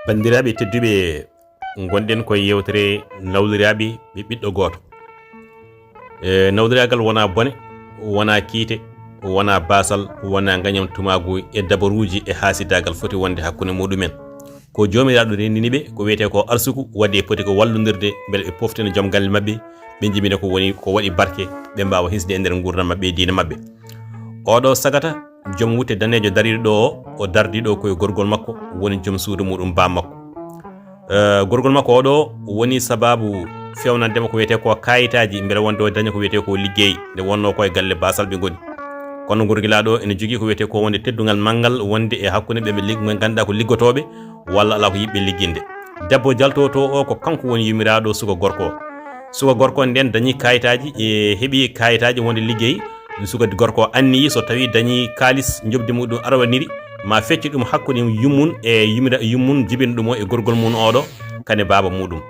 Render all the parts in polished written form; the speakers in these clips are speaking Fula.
bandiraɓe tedduɓe gonɗen koye yewtere nawdiraɓe ɓe ɓiɗɗo goto nawdiragal wona bone wona kiite wona basal wona gañam tumagu e dabaruji e hasidagal foti wonde hakkude muɗumen ko jomiraɗo rendiniɓe ko wiyete ko arsuku wadde poti ko wallodirde beele ɓe poftina joom galle mabɓe ɓe jibina ko waɗi barke ɓe mbawa hisde e nder gurdam mabɓe e diina mabɓe. Oɗo sagata joom wutte danejo dariɗo ɗo o dardiɗo koye gorgol makko woni joom suudu muɗum bam makko. Gorgol makko oɗo woni sababu fewnandema ko wiyete ko kayitaji beele wonde o daña ko wiyete ko liggey nde wonno koye galle basal ɓe goni. Kono gorgilaɗo ene jogui ko wiyete ko wonde teddugal manggal wonde e hakkude ɓe ganduɗa ko liggotoɓe walla ala ko yiɓɓe ligginde. Debbo jaltoto o ko kanko woni yumiraɗo suka gorko nden dañi kayitaji e heeɓi kayitaji wonde liggey suka gorko anniyi so tawi dañi kalis jobdi muɗum arwaniri ma fecci ɗum hakkude yummun e yummun jibina ɗum o e gorgol mum oɗo kane baba muɗum.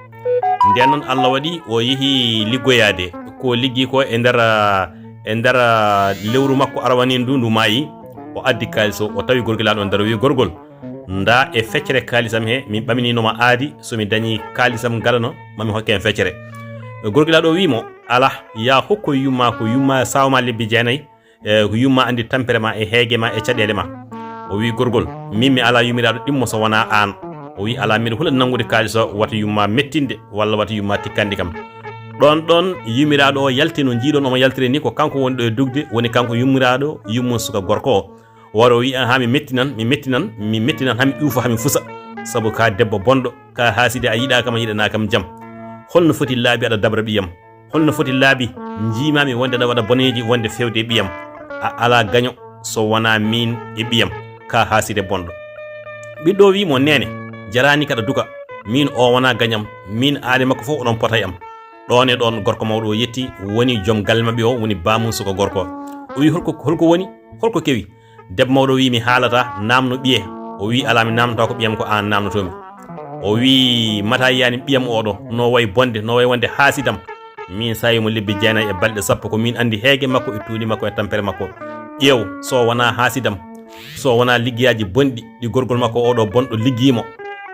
Nden noon Allah waɗi o yeehi liggoyade ko liggi ko e nder lewru makko arwani ndu maayi o addi kalis o tawi gorgilaɗo on daro wi gorgol nda e feccere kalisam he min ɓamininoma aadi somi dañi kalisam galano mami hokke en feccere. Gorgilaɗo wimo ala ya hokko yumma ko yumma sawma lebbi jeenayyi ko yumma andi tampere ma e heege ma e caɗele ma. O wi gorgol min mi ala yumiraɗo ɗimmo so wona an. O wi ala mbiɗa huula nangude kalis o wata yumma mettinde walla wata yumma tikkandi kam. ɗon yumiraɗo o yalti no jiiɗon omo yaltire ni ko kanko woni ɗo e dugde woni kanko yummiraɗo yummum suka gorko o waro wi ha mi mettinan hami ƴuufa hami fusa saabu ka debbo bonɗo ka haaside a yiɗa kam a yiɗana kam jaam. Holno foti laabi aɗa dabra ɓiyam, holno foti laabi jimami wonde aɗa waɗa boneji wonde fewde e ɓiyam. A ala gaño so wona min e ɓiyam ka haaside bonɗo. Ɓiɗɗo wimo nene jarani kaɗa duka min o wona gañam min aade makko fof oɗon pota e am. Ɗon e ɗon gorko mawɗo o yetti woni joom galle mabɓe o woni bamum suka gorko o wi holko woni holko kewi. Debbo mawɗo wi mi haalata namno ɓiye. O wi ala mi namnata ko ɓiyam ko an namnotomi. O wi mata yiyani ɓiyam oɗo no way bonde no way wonde haasidam min sayimo lebbi jeenayyi e balɗe sappo ko min andi heege makko e tuudi makko e tampere makko. ƴeew so wona haasidam so wona liggiyaji bonɗi ɗi gorgol makko oɗo bonɗo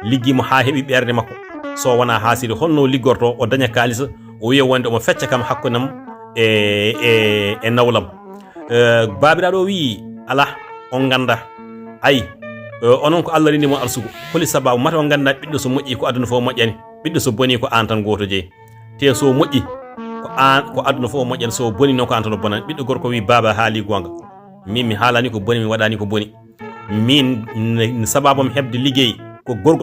liggimo ha heeɓi ɓerde makko so wona haaside holno liggorto o daña kalisa o wiya wonde omo fecca kam hakkudam e nawlam. Babiraɗo wi ala on ganda ayi onon ko Allah rendimo arsugo holi sababu mata on ganda ɓiɗɗo so moƴƴi ko aduna fof moƴƴani ɓiɗɗo so boni ko an tan goto jeeyi te so moƴƴi ko aduna fof moƴƴani so boni noon ko an tan o bonani. Ɓiɗɗo gorko wi baba haali gonga min mi haalani ko boni mi waɗani ko boni min sababam hebde liggey ko gorko